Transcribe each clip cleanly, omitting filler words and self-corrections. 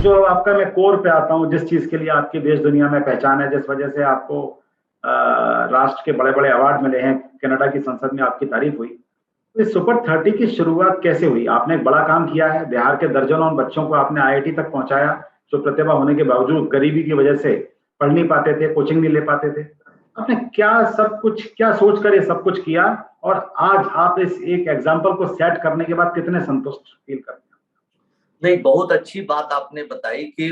जो आपका मैं कोर पे आता हूँ, जिस चीज के लिए आपकी देश दुनिया में पहचान है, जिस वजह से आपको राष्ट्र के बड़े बड़े अवार्ड मिले हैं, कनाडा की संसद में आपकी तारीफ हुई, तो इस सुपर 30 की शुरुआत कैसे हुई? आपने एक बड़ा काम किया है, बिहार के दर्जनों बच्चों को आपने आईआईटी तक पहुंचाया, जो प्रतिभा होने के बावजूद गरीबी की वजह से पढ़ नहीं पाते थे, कोचिंग नहीं ले पाते थे। आपने क्या सोच कर ये सब कुछ किया, और आज आप इस एक एग्जाम्पल को सेट करने के बाद कितने संतुष्ट फील करते हैं? नहीं, बहुत अच्छी बात आपने बताई कि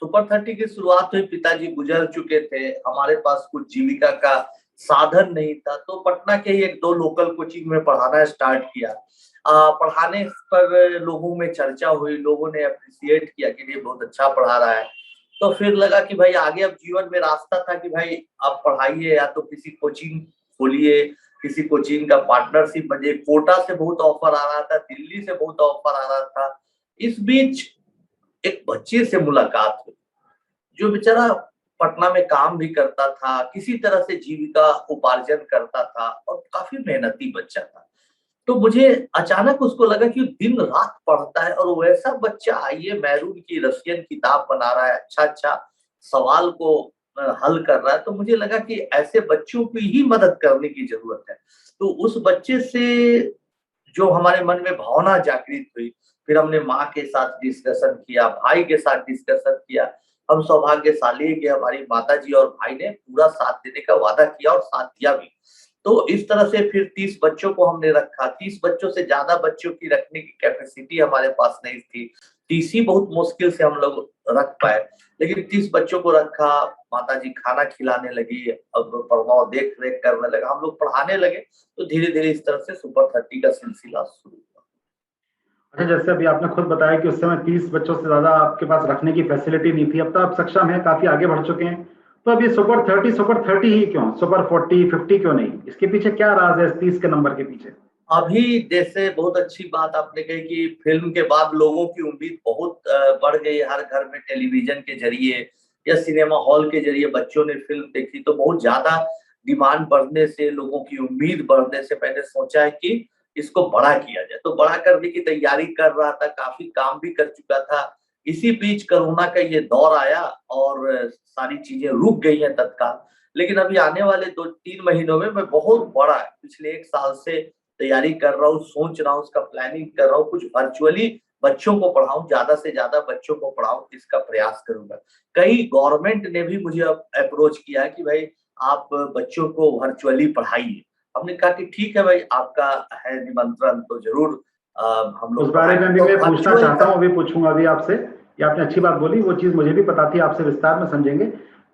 सुपर 30 की शुरुआत हुई, पिताजी गुजर चुके थे, हमारे पास कुछ जीविका का साधन नहीं था, तो पटना के ही एक दो लोकल कोचिंग में पढ़ाना स्टार्ट किया। पढ़ाने पर लोगों में चर्चा हुई, लोगों ने अप्रिशिएट किया कि ये बहुत अच्छा पढ़ा रहा है। तो फिर लगा कि भाई आगे अब जीवन में रास्ता था कि भाई आप पढ़ाइए, या तो किसी कोचिंग खोलिए, किसी कोचिंग का पार्टनरशिप बने। कोटा से बहुत ऑफर आ रहा था, दिल्ली से बहुत ऑफर आ रहा था। इस बीच एक बच्चे से मुलाकात हुई जो बेचारा पटना में काम भी करता था, किसी तरह से जीविका उपार्जन करता था और काफी मेहनती बच्चा था। तो मुझे अचानक उसको लगा कि दिन रात पढ़ता है, और वैसा बच्चा आइए मैरून की रशियन किताब बना रहा है, अच्छा अच्छा सवाल को हल कर रहा है। तो मुझे लगा कि ऐसे बच्चों की ही मदद करने की जरूरत है। तो उस बच्चे से जो हमारे मन में भावना जागृत हुई, फिर हमने माँ के साथ डिस्कशन किया, भाई के साथ डिस्कशन किया। हम सौभाग्यशाली है कि हमारी माताजी और भाई ने पूरा साथ देने का वादा किया और साथ दिया भी। तो इस तरह से फिर 30 बच्चों को हमने रखा। 30 बच्चों से ज्यादा बच्चों की रखने की कैपेसिटी हमारे पास नहीं थी। 30 ही बहुत मुश्किल से हम लोग रख पाए, लेकिन 30 बच्चों को रखा। माताजी खाना खिलाने लगी, अब प्रभाव देख रेख करने लगा, हम लोग पढ़ाने लगे। तो धीरे धीरे इस तरह से सुपर 30 का सिलसिला शुरू हुआ। अच्छा, जैसे अभी आपने खुद बताया कि उस समय 30 बच्चों से ज्यादा आपके पास रखने की फैसिलिटी नहीं थी, अब तो आप सक्षम हैं, काफी आगे बढ़ चुके हैं। तो अब ये सुपर 30 ही क्यों, सुपर 40 50 क्यों नहीं? इसके पीछे क्या राज है, इस 30 के नंबर के पीछे? अभी जैसे बहुत अच्छी बात आपने कही कि फिल्म के बाद लोगों की उम्मीद बहुत बढ़ गई। हर घर में टेलीविजन के जरिए या सिनेमा हॉल के जरिए बच्चों ने फिल्म देखी, तो बहुत ज्यादा डिमांड बढ़ने से, लोगों की उम्मीद बढ़ने से मैंने सोचा है कि इसको बड़ा किया जाए। तो बड़ा करने की तैयारी कर रहा था, काफी काम भी कर चुका था। इसी बीच कोरोना का ये दौर आया और सारी चीजें रुक गई हैं तत्काल। लेकिन अभी आने वाले 2-3 महीनों में मैं बहुत बड़ा, पिछले 1 साल से तैयारी कर रहा हूँ, सोच रहा हूँ, उसका प्लानिंग कर रहा हूँ, कुछ वर्चुअली बच्चों को पढ़ाऊं, ज्यादा से ज्यादा बच्चों को पढ़ाऊं, इसका प्रयास करूंगा। कई गवर्नमेंट ने भी मुझे अप्रोच किया है कि भाई आप बच्चों को वर्चुअली पढ़ाइए। हमने कहा कि ठीक है भाई, आपका है निमंत्रण तो जरूर हम उस लोग बारे में भी तो मैं पूछना वर्चुअल चाहता हूँ, अभी पूछूंगा अभी आपसे। ये आपने अच्छी बात बोली, वो चीज मुझे भी पता थी, आपसे विस्तार में समझेंगे।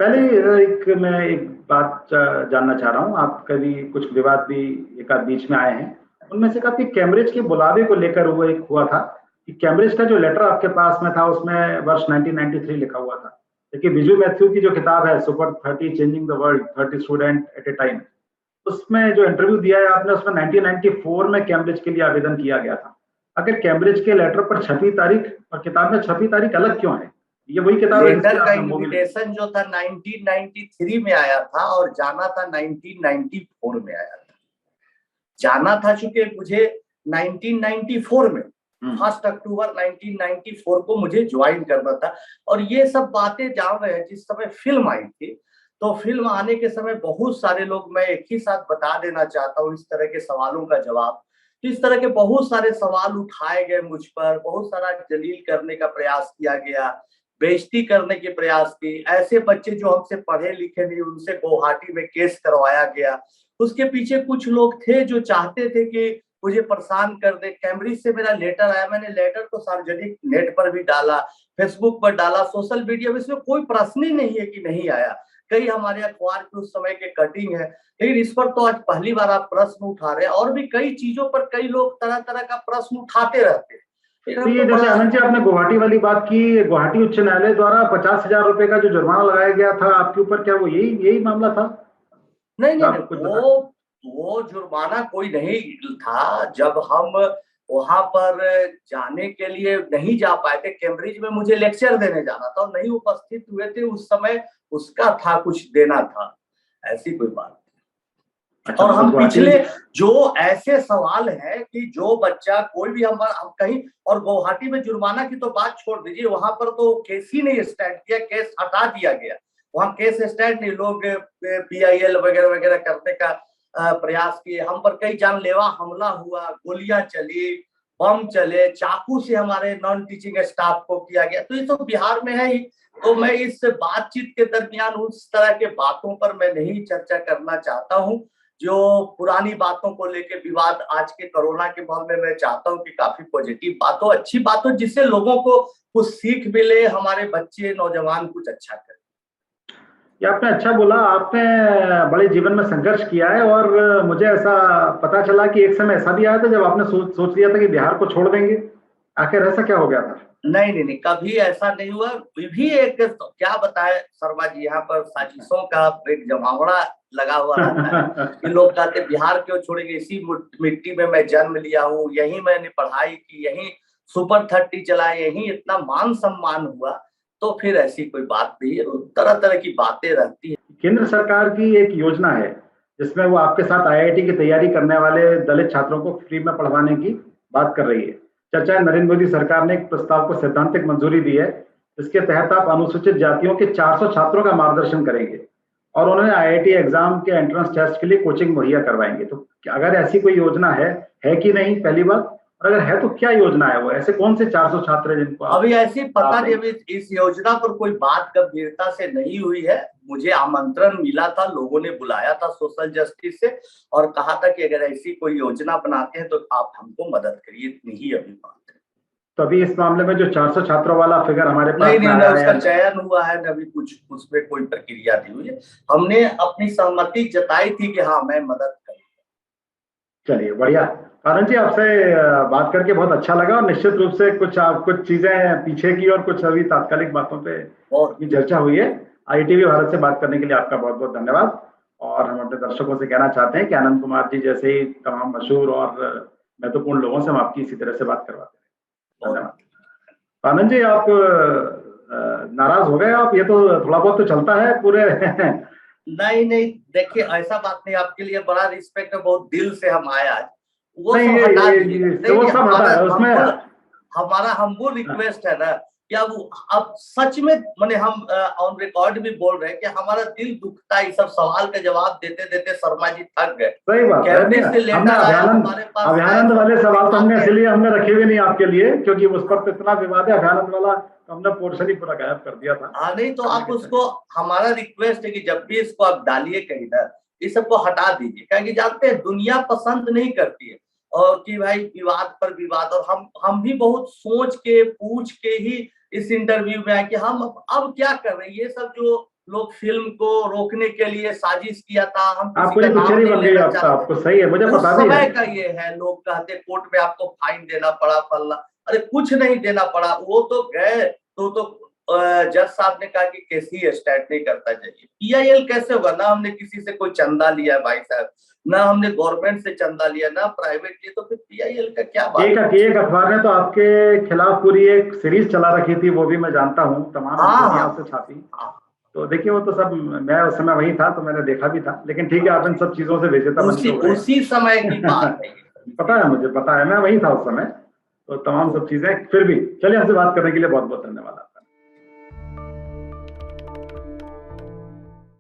पहले एक बात जानना चाह रहा हूँ। आपका भी कुछ विवाद भी एक आध बीच में आए हैं, उनमें से काफी कैम्ब्रिज के बुलावे को लेकर वो एक हुआ था कि कैम्ब्रिज का जो लेटर आपके पास में था उसमें वर्ष 1993 लिखा हुआ था। देखिए, बिजू मैथ्यू की जो किताब है super 30 changing the world 30 student at A time, उसमें जो इंटरव्यू दिया है आपने, उसमें 1994 में कैम्ब्रिज के लिए आवेदन किया गया था। अगर कैम्ब्रिज के लेटर पर छपी तारीख और किताब में छपी तारीख अलग क्यों है? ये वही किताब है जिसकी लेटर का आपने मूवी लिखी? इन्विटेशन जो था 1993 में आया था और जाना था 1994 में आया था। जाना था चूंकि मुझे 1994 में 1 अक्टूबर 1994 को मुझे ज्वाइन करना था। और ये सब बातें जान रहे हैं, जिस समय फिल्म आई थी, तो फिल्म आने के समय बहुत सारे लोग, मैं एक ही साथ बता देना चाहता हूँ इस तरह के सवालों का जवाब। तो इस तरह के बहुत सारे सवाल उठाए गए मुझ पर, बहुत सारा जलील करने का प्रयास किया गया, बेइज्जती करने के प्रयास की। ऐसे बच्चे जो हमसे पढ़े लिखे नहीं, उनसे गुवाहाटी में केस करवाया गया। उसके पीछे कुछ लोग थे जो चाहते थे कि मुझे परेशान कर दे। कैम्ब्रिज से मेरा लेटर आया, मैंने लेटर तो सार्वजनिक नेट पर भी डाला, फेसबुक पर डाला, सोशल मीडिया में, इसमें कोई प्रश्न ही नहीं है कि नहीं आया। कई हमारे अखबार के उस समय के कटिंग है, लेकिन इस पर तो आज पहली बार आप प्रश्न उठा रहे हैं। और भी कई चीजों पर कई लोग तरह तरह का प्रश्न उठाते रहते हैं। तो ये जैसे आनंद जी आपने गुवाहाटी वाली बात की, गुवाहाटी उच्च न्यायालय द्वारा 50,000 रुपए का जो जुर्माना लगाया गया था आपके ऊपर, क्या वो यही मामला था? नहीं नहीं नहीं, वो जुर्माना कोई नहीं था। जब हम वहां पर जाने के लिए नहीं जा पाए थे, कैम्ब्रिज में मुझे लेक्चर देने जाना था और नहीं उपस्थित हुए थे उस समय, उसका था कुछ देना था, ऐसी कोई बात। अच्छा, और मतलब हम गुवाहाटी। पिछले जो ऐसे सवाल है कि जो बच्चा कोई भी हम कहीं, और गुवाहाटी में जुर्माना की तो बात छोड़ दीजिए, वहां पर तो केस ही नहीं स्टैंड किया, केस हटा दिया गया, वहां केस स्टैंड नहीं, लोग PIL वगैरह वगैरह करने का प्रयास किए, हम पर कई जानलेवा हमला हुआ, गोलियां चली, बम चले, चाकू से हमारे नॉन टीचिंग स्टाफ को किया गया। तो ये तो बिहार में है ही। तो मैं इस बातचीत के दरमियान उस तरह के बातों पर मैं नहीं चर्चा करना चाहता हूं, जो पुरानी बातों को लेके विवाद आज के कोरोना के माहौल में। मैं चाहता हूं कि काफी पॉजिटिव बातों, अच्छी बातों, जिससे लोगों को कुछ सीख मिले, हमारे बच्चे नौजवान कुछ अच्छा करें। ये आपने अच्छा बोला, आपने बड़े जीवन में संघर्ष किया है, और मुझे ऐसा पता चला कि एक समय ऐसा भी आया था जब आपने सोच लिया था कि बिहार को छोड़ देंगे। आखिर ऐसा क्या हो गया था? नहीं नहीं नहीं, कभी ऐसा नहीं हुआ। भी एक क्या बताए शर्मा जी, यहाँ पर साजिशों का एक जमावड़ा लगा हुआ रहता है कि लोग कहते बिहार क्यों छोड़ेंगे, इसी मिट्टी में मैं जन्म लिया हूँ, यही मैंने पढ़ाई की, यही सुपर 30 चला, यही इतना मान सम्मान हुआ। तो फिर ऐसी कोई बात नहीं है, तरह तरह की बातें रहती है। केंद्र सरकार की एक योजना है जिसमें वो आपके साथ IIT की तैयारी करने वाले दलित छात्रों को फ्री में पढ़वाने की बात कर रही है। चर्चा है, नरेंद्र मोदी सरकार ने एक प्रस्ताव को सैद्धांतिक मंजूरी दी है, जिसके तहत आप अनुसूचित जातियों के 400 छात्रों का मार्गदर्शन करेंगे और उन्हें IIT एग्जाम के एंट्रेंस टेस्ट के लिए कोचिंग मुहैया करवाएंगे। तो अगर ऐसी कोई योजना है कि नहीं, पहली बात, और अगर है तो क्या योजना है वो? ऐसे कौन से 400 छात्र हैं जिनको अभी ऐसी पता नहीं, आप अभी इस योजना पर कोई बात गंभीरता से नहीं हुई है। मुझे आमंत्रण मिला था, लोगों ने बुलाया था सोशल जस्टिस से, और कहा था कि अगर ऐसी कोई योजना बनाते हैं तो आप हमको मदद करिए, इतनी ही अभी बात है। तो अभी इस मामले में जो 400 छात्रों वाला फिगर हमारे नहीं पास में नहीं, आया उसका है, चयन हुआ है न, अभी कुछ उसमें कोई प्रक्रिया नहीं हुई है। हमने अपनी सहमति जताई थी कि हाँ मैं मदद करूँ। चलिए बढ़िया। आनंद जी, आपसे बात करके बहुत अच्छा लगा, और निश्चित रूप से कुछ चीजें पीछे की और कुछ अभी तात्कालिक बातों पे और भी चर्चा हुई है। IITV भारत से बात करने के लिए आपका बहुत बहुत धन्यवाद। और हम अपने दर्शकों से कहना चाहते हैं कि आनंद कुमार जी जैसे ही तमाम मशहूर और महत्वपूर्ण लोगों से हम आपकी इसी तरह से बात करवाते हैं। धन्यवाद। तो आनंद जी, आप नाराज हो गए आप? ये तो थोड़ा बहुत तो चलता है पूरे नहीं नहीं, देखिए ऐसा बात नहीं, आपके लिए बड़ा रिस्पेक्ट है, बहुत दिल से हम आए आज, वो नहीं, सब हटा दीजिएगा। नहीं वो नहीं, सब हटा है उसमें। हमारा हम्बुल रिक्वेस्ट है ना, क्या वो अब सच में मैंने हम ऑन रिकॉर्ड भी बोल रहे हैं कि हमारा दिल दुखता है, सब सवाल का जवाब देते देते शर्मा जी थक गए। सही बात है। कैबिनेट से लेटर आया हमारे पास, अभ्यानंद वाले सवाल तो हमने रखे हुए नहीं आपके लिए, क्योंकि उस पर तो इतना विवाद है। अभ्यानंद वाला तो हमने पोर्शन ही पूरा गायब कर दिया था। हाँ नहीं, तो आप उसको, हमारा रिक्वेस्ट है कि जब भी इसको आप डालिए कहीं ना, इस सबको हटा दीजिए, क्योंकि जानते हैं दुनिया पसंद नहीं करती है, और कि भाई विवाद पर विवाद। और हम भी बहुत सोच के पूछ के ही इस इंटरव्यू में आए कि हम अब क्या कर रहे हैं। ये सब जो लोग फिल्म को रोकने के लिए साजिश किया था, हम किसी का नाम नहीं लेना चाहते, आपको सही है, मुझे उस पता भी समय है। का ये है। लोग कहते कोर्ट में आपको फाइन देना पड़ा, फल्ला, अरे कुछ नहीं देना पड़ा, वो तो गए तो जज साहब ने कहा कि केस ही स्टार्ट नहीं करता चाहिए। PIL कैसे होगा? ना हमने किसी से कोई चंदा लिया भाई साहब, ना हमने गवर्नमेंट से चंदा लिया, ना प्राइवेट लिया, तो फिर PIL का क्या बात? एक अखबार ने तो आपके खिलाफ पूरी एक सीरीज चला रखी थी, वो भी मैं जानता हूँ, तमाम स्टोरियां उससे छापी। तो देखिए, वो तो सब मैं उस समय वही था, तो मैंने देखा भी था। लेकिन ठीक है, आप इन सब चीजों से विजेता बन के उभरे। उसी समय की बात है। पता है, मुझे पता है, मैं वही था उस समय। तो तमाम सब चीजें, फिर भी चलिए, हमसे बात करने के लिए बहुत बहुत धन्यवाद।